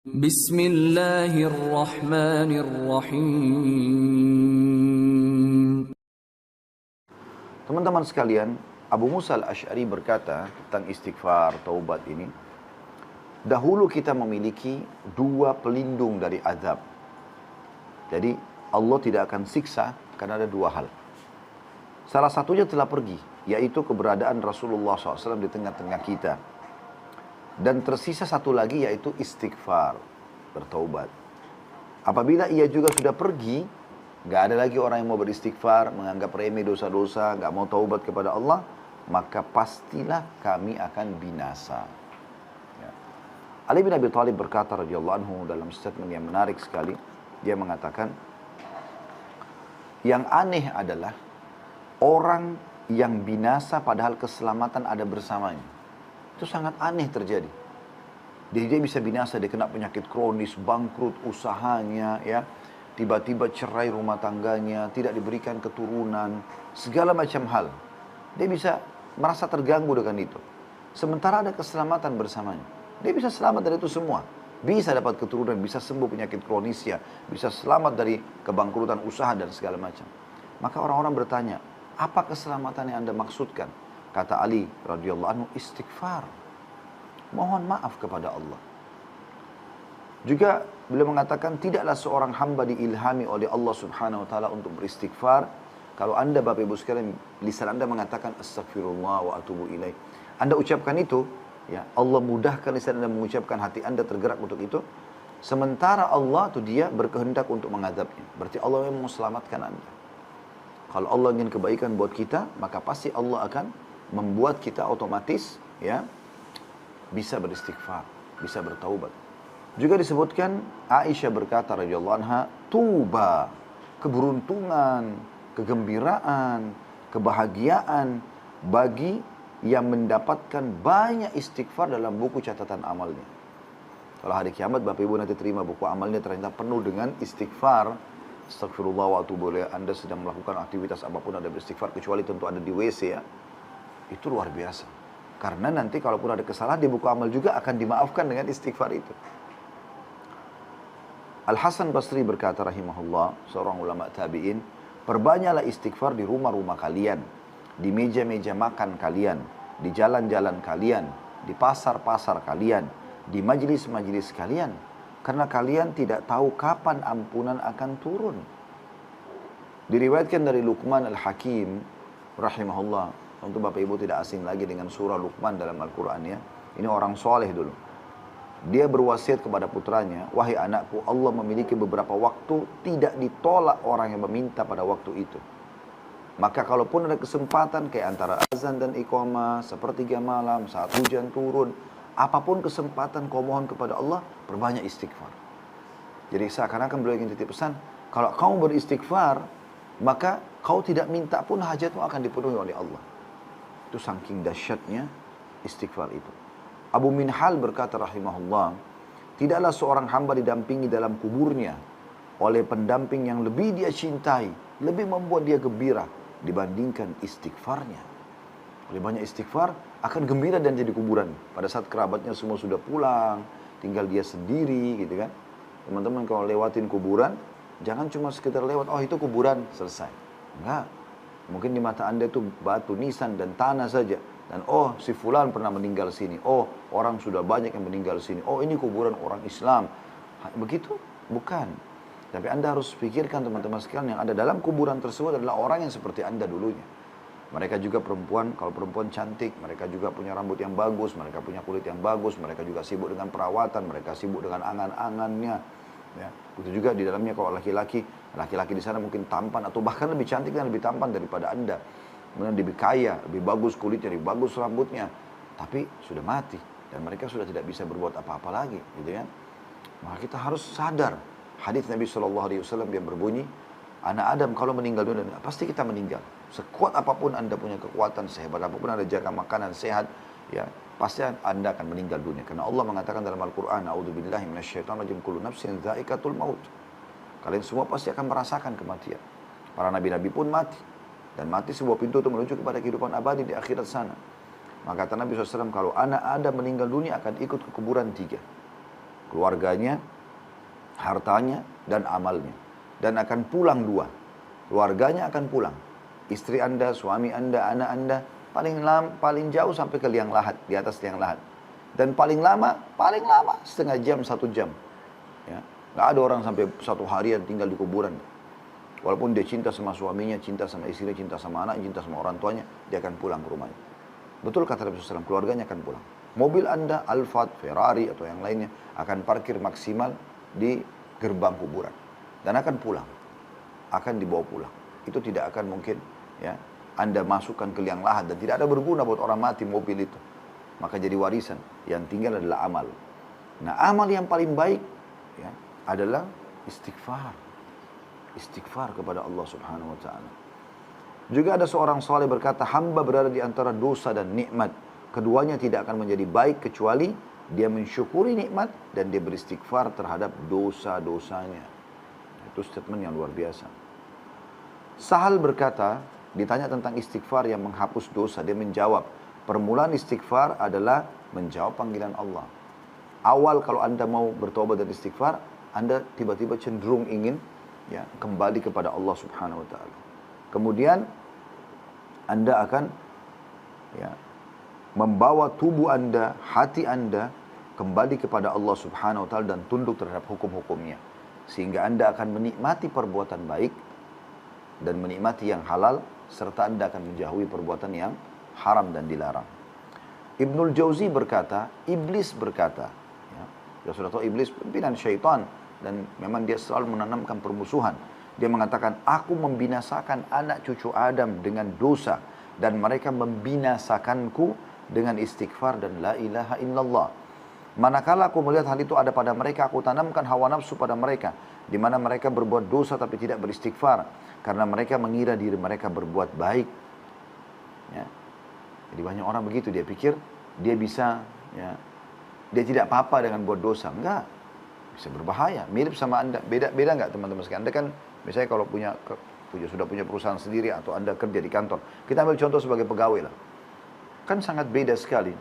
Bismillahirrahmanirrahim. Teman-teman sekalian, Abu Musa al-Asy'ari berkata tentang istighfar, taubat ini. Dahulu kita memiliki dua pelindung dari azab. Jadi Allah tidak akan siksa karena ada dua hal. Salah satunya telah pergi, yaitu keberadaan Rasulullah SAW di tengah-tengah kita. Dan tersisa satu lagi yaitu istighfar, bertaubat. Apabila ia juga sudah pergi, nggak ada lagi orang yang mau beristighfar, menganggap remeh dosa-dosa, nggak mau taubat kepada Allah, maka pastilah kami akan binasa. Ya. Ali bin Abi Thalib berkata radhiyallahu anhu dalam statement yang menarik sekali, dia mengatakan, yang aneh adalah orang yang binasa padahal keselamatan ada bersamanya. Itu sangat aneh terjadi. Dia bisa binasa, dia kena penyakit kronis, bangkrut usahanya, ya, tiba-tiba cerai rumah tangganya, tidak diberikan keturunan, segala macam hal. Dia bisa merasa terganggu dengan itu. Sementara ada keselamatan bersamanya. Dia bisa selamat dari itu semua. Bisa dapat keturunan, bisa sembuh penyakit kronisnya, bisa selamat dari kebangkrutan usaha dan segala macam. Maka orang-orang bertanya, apa keselamatan yang Anda maksudkan? Kata Ali radhiyallahu anhu, istighfar. Mohon maaf kepada Allah. Juga beliau mengatakan, tidaklah seorang hamba diilhami oleh Allah subhanahu wa ta'ala untuk beristighfar. Kalau Anda, Bapak Ibu sekalian, lisan Anda mengatakan astaghfirullah wa atubu ilaih. Anda ucapkan itu, ya, Allah mudahkan lisan Anda mengucapkan, hati Anda tergerak untuk itu. Sementara Allah itu dia berkehendak untuk mengazabnya. Berarti Allah memang mau selamatkan Anda. Kalau Allah ingin kebaikan buat kita, maka pasti Allah akan membuat kita otomatis, ya, bisa beristighfar, bisa bertaubat. Juga disebutkan Aisyah berkata radhiyallahu anha, tuba, keberuntungan, kegembiraan, kebahagiaan bagi yang mendapatkan banyak istighfar dalam buku catatan amalnya. Kalau hari kiamat Bapak Ibu nanti terima buku amalnya ternyata penuh dengan istighfar. Astagfirullah wa atubu ilaih. Anda sedang melakukan aktivitas apapun ada beristighfar, kecuali tentu ada di WC, ya. Itu luar biasa. Karena nanti kalaupun ada kesalahan di buku amal juga akan dimaafkan dengan istighfar itu. Al-Hasan Basri berkata rahimahullah, seorang ulama tabi'in, perbanyaklah istighfar di rumah-rumah kalian, di meja-meja makan kalian, di jalan-jalan kalian, di pasar-pasar kalian, di majlis-majlis kalian. Karena kalian tidak tahu kapan ampunan akan turun. Diriwayatkan dari Luqman Al-Hakim rahimahullah. Untuk Bapak Ibu tidak asing lagi dengan surah Luqman dalam Al-Quran, ya. Ini orang soleh dulu. Dia berwasiat kepada putranya, wahai anakku, Allah memiliki beberapa waktu tidak ditolak orang yang meminta pada waktu itu. Maka kalaupun ada kesempatan kayak antara azan dan iqamah, sepertiga malam, saat hujan turun, apapun kesempatan kau mohon kepada Allah, perbanyak istighfar. Jadi seakan-akan beliau ingin titip pesan, kalau kau beristighfar, maka kau tidak minta pun hajatmu akan dipenuhi oleh Allah. Itu saking dahsyatnya istighfar itu. Abu Minhal berkata rahimahullah, tidaklah seorang hamba didampingi dalam kuburnya oleh pendamping yang lebih dia cintai, lebih membuat dia gembira dibandingkan istighfarnya. Oleh banyak istighfar akan gembira dan jadi kuburan. Pada saat kerabatnya semua sudah pulang, tinggal dia sendiri, gitu kan. Teman-teman kalau lewatin kuburan, jangan cuma sekedar lewat, oh itu kuburan, selesai. Enggak. Mungkin di mata Anda itu batu nisan dan tanah saja. Dan oh si fulan pernah meninggal sini. Oh orang sudah banyak yang meninggal sini. Oh ini kuburan orang Islam. Begitu? Bukan. Tapi Anda harus pikirkan teman-teman sekalian, yang ada dalam kuburan tersebut adalah orang yang seperti Anda dulunya. Mereka juga perempuan, kalau perempuan cantik, mereka juga punya rambut yang bagus, mereka punya kulit yang bagus, mereka juga sibuk dengan perawatan, mereka sibuk dengan angan-angannya. Ya, itu juga di dalamnya kalau laki-laki di sana mungkin tampan atau bahkan lebih cantik dan lebih tampan daripada Anda. Kemudian lebih kaya, lebih bagus kulitnya, lebih bagus rambutnya. Tapi sudah mati dan mereka sudah tidak bisa berbuat apa-apa lagi, gitu ya. Maka kita harus sadar. Hadis Nabi SAW yang berbunyi, anak Adam kalau meninggal dunia, pasti kita meninggal. Sekuat apapun Anda punya kekuatan, sehebat apapun Anda jaga makanan sehat, ya, pasti Anda akan meninggal dunia. Karena Allah mengatakan dalam Al-Quran, a'udzubillahi minasyaitonirrajim, kullu nafsin dha'iqatul maut. Kalian semua pasti akan merasakan kematian. Para nabi-nabi pun mati. Dan mati sebuah pintu untuk menuju kepada kehidupan abadi di akhirat sana. Maka kata Nabi SAW, kalau anak Adam meninggal dunia akan ikut ke kuburan 3. keluarganya, hartanya, dan amalnya. Dan akan pulang dua. Keluarganya akan pulang. Istri Anda, suami Anda, anak Anda, paling jauh sampai ke liang lahat, di atas liang lahat. Dan paling lama setengah jam, 1 jam. Ya. Nggak ada orang sampai 1 harian tinggal di kuburan. Walaupun dia cinta sama suaminya, cinta sama istrinya, cinta sama anak, cinta sama orang tuanya, dia akan pulang ke rumahnya. Betul kata Nabi SAW, keluarganya akan pulang. Mobil Anda, Alphard, Ferrari, atau yang lainnya, akan parkir maksimal di gerbang kuburan. Dan akan pulang. Akan dibawa pulang. Itu tidak akan mungkin ya Anda masukkan ke liang lahat. Dan tidak ada berguna buat orang mati mobil itu. Maka jadi warisan. Yang tinggal adalah amal. Nah, amal yang paling baik ya, adalah istighfar. Istighfar kepada Allah Subhanahu wa ta'ala. Juga ada seorang saleh berkata, hamba berada di antara dosa dan nikmat. Keduanya tidak akan menjadi baik kecuali dia mensyukuri nikmat dan dia beristighfar terhadap dosa-dosanya. Itu statement yang luar biasa. Sahal berkata, ditanya tentang istighfar yang menghapus dosa, dia menjawab, permulaan istighfar adalah menjawab panggilan Allah. Awal kalau Anda mau bertobat dan istighfar, Anda tiba-tiba cenderung ingin ya kembali kepada Allah Subhanahu wa taala. Kemudian Anda akan ya membawa tubuh Anda, hati Anda kembali kepada Allah Subhanahu wa taala dan tunduk terhadap hukum-hukumnya. Sehingga Anda akan menikmati perbuatan baik dan menikmati yang halal serta Anda akan menjauhi perbuatan yang haram dan dilarang. Ibnul Jauzi berkata, iblis berkata, ya sudah tahu iblis pimpinan syaitan dan memang dia selalu menanamkan permusuhan. Dia mengatakan, aku membinasakan anak cucu Adam dengan dosa dan mereka membinasakanku dengan istighfar dan la ilaha illallah. Manakala aku melihat hal itu ada pada mereka, aku tanamkan hawa nafsu pada mereka, di mana mereka berbuat dosa tapi tidak beristighfar, karena mereka mengira diri mereka berbuat baik. Ya. Jadi banyak orang begitu, dia pikir dia bisa, ya, dia tidak apa-apa dengan buat dosa. Enggak, bisa berbahaya. Mirip sama Anda, beda nggak teman-teman sekalian? Anda kan misalnya kalau sudah punya perusahaan sendiri atau Anda kerja di kantor, kita ambil contoh sebagai pegawai lah, kan sangat beda sekali.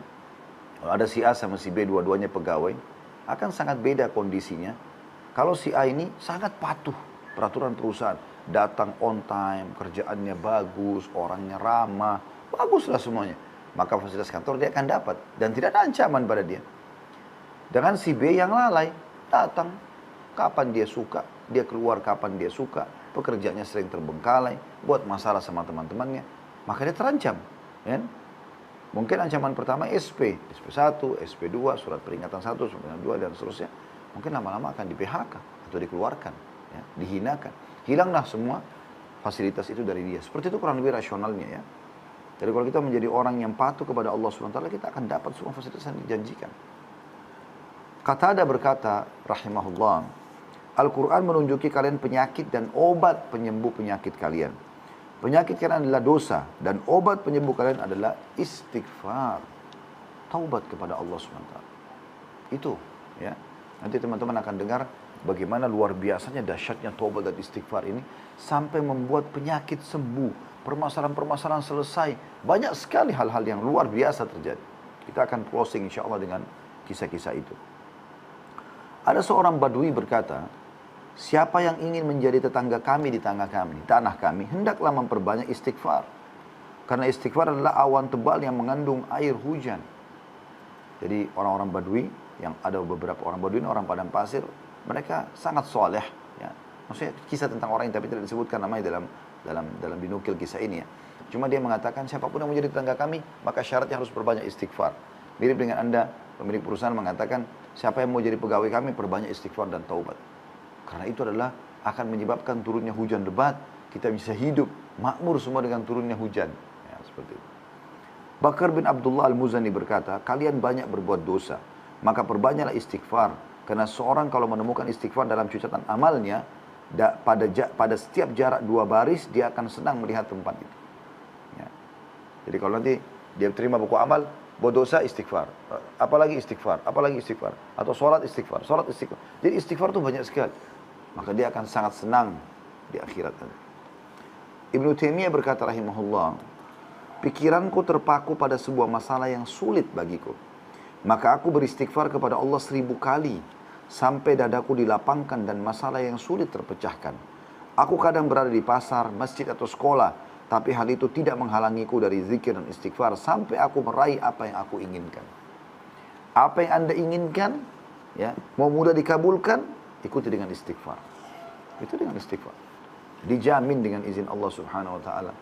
Kalau ada si A sama si B, dua-duanya pegawai, akan sangat beda kondisinya. Kalau si A ini sangat patuh peraturan perusahaan, datang on time, kerjaannya bagus, orangnya ramah, baguslah semuanya. Maka fasilitas kantor dia akan dapat dan tidak ada ancaman pada dia. Dengan si B yang lalai, datang kapan dia suka, dia keluar kapan dia suka, pekerjaannya sering terbengkalai, buat masalah sama teman-temannya, maka dia terancam. Ya? Mungkin ancaman pertama SP, SP1, SP2, surat peringatan 1, surat peringatan 2, dan seterusnya. Mungkin lama-lama akan di PHK atau dikeluarkan, ya, dihinakan. Hilanglah semua fasilitas itu dari dia. Seperti itu kurang lebih rasionalnya ya. Jadi kalau kita menjadi orang yang patuh kepada Allah SWT, kita akan dapat semua fasilitas yang dijanjikan. Qatada berkata, rahimahullah, Al-Quran menunjuki kalian penyakit dan obat penyembuh penyakit kalian. Penyakit kalian adalah dosa dan obat penyembuh kalian adalah istighfar. Taubat kepada Allah SWT. Itu ya. Nanti teman-teman akan dengar bagaimana luar biasanya dahsyatnya taubat dan istighfar ini sampai membuat penyakit sembuh, permasalahan-permasalahan selesai. Banyak sekali hal-hal yang luar biasa terjadi. Kita akan closing insya Allah dengan kisah-kisah itu. Ada seorang badui berkata, siapa yang ingin menjadi tetangga kami di tanah kami, hendaklah memperbanyak istighfar. Karena istighfar adalah awan tebal yang mengandung air hujan. Jadi orang-orang badui, yang ada beberapa orang badui, orang padang pasir, mereka sangat soleh. Ya. Maksudnya kisah tentang orang yang tapi tidak disebutkan namanya dalam dinukil kisah ini ya. Cuma dia mengatakan siapapun yang menjadi tetangga kami, maka syaratnya harus berbanyak istighfar. Mirip dengan Anda, pemilik perusahaan mengatakan, siapa yang mau jadi pegawai kami, perbanyak istighfar dan taubat. Karena itu adalah akan menyebabkan turunnya hujan lebat. Kita bisa hidup makmur semua dengan turunnya hujan. Ya, seperti itu. Bakar bin Abdullah Al-Muzani berkata, kalian banyak berbuat dosa, maka perbanyaklah istighfar. Karena seorang kalau menemukan istighfar dalam catatan amalnya, pada setiap jarak 2 baris, dia akan senang melihat tempat itu. Ya. Jadi kalau nanti dia terima buku amal, buat dosa istighfar, apalagi istighfar, apalagi istighfar, atau sholat istighfar. Jadi istighfar itu banyak sekali. Maka dia akan sangat senang di akhirat. Ibnu Taimiyah berkata rahimahullah, pikiranku terpaku pada sebuah masalah yang sulit bagiku. Maka aku beristighfar kepada Allah 1000 kali sampai dadaku dilapangkan dan masalah yang sulit terpecahkan. Aku kadang berada di pasar, masjid atau sekolah, tapi hal itu tidak menghalangiku dari zikir dan istighfar sampai aku meraih apa yang aku inginkan. Apa yang Anda inginkan, ya, mau mudah dikabulkan, ikuti dengan istighfar. Itu dengan istighfar. Dijamin dengan izin Allah Subhanahu wa taala.